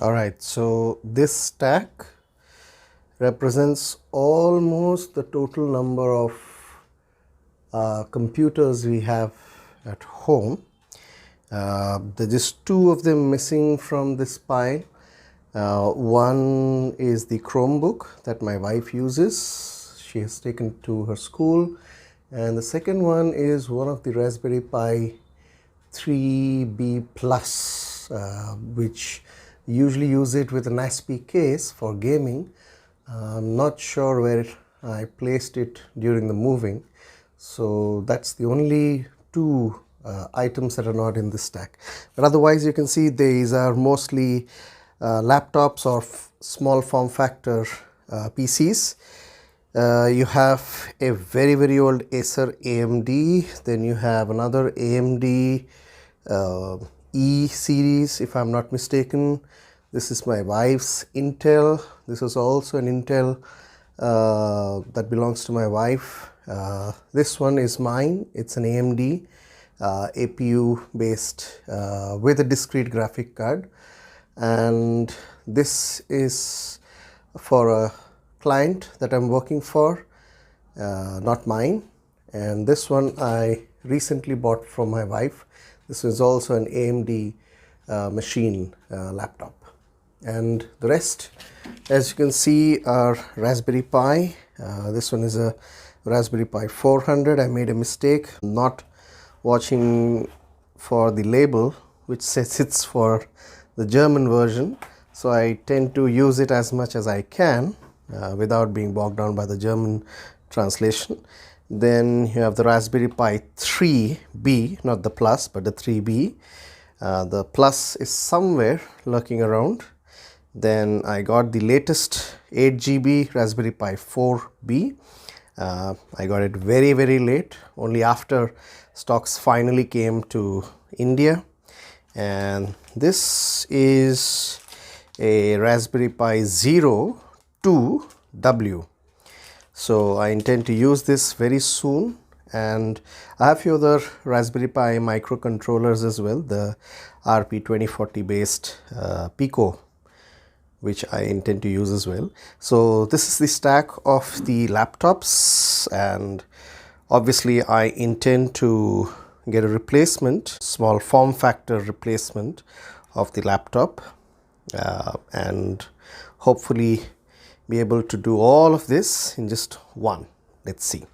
Alright, so this stack represents almost the total number of computers we have at home. There are just two of them missing from this pile. One is the Chromebook that my wife uses. She has taken to her school. And the second one is one of the Raspberry Pi 3B Plus, which usually use it with an ASPI case for gaming. I'm not sure where I placed it during the moving, so that's the only two items that are not in this stack. But otherwise you can see these are mostly laptops or small form factor PCs. You have a very old Acer AMD, then you have another AMD E series if I'm not mistaken. This is my wife's Intel. This is also an Intel that belongs to my wife. This one is mine. It's an AMD APU based with a discrete graphic card, and this is for a client that I'm working for, not mine. And this one I recently bought from my wife. This is also an AMD machine laptop. And the rest, as you can see, are Raspberry Pi. This one is a Raspberry Pi 400. I made a mistake not watching for the label, which says it's for the German version. So I tend to use it as much as I can without being bogged down by the German translation. Then you have the Raspberry Pi 3B, not the Plus, but the 3B. The Plus is somewhere lurking around. Then I got the latest 8 GB Raspberry Pi 4B. I got it very late, only after stocks finally came to India. And this is a Raspberry Pi Zero 2W. So I intend to use this very soon, and I have a few other Raspberry Pi microcontrollers as well, the RP2040 based Pico, which I intend to use as well. So this is the stack of the laptops, and obviously I intend to get a replacement, small form factor replacement of the laptop, and hopefully be able to do all of this in just one. Let's see.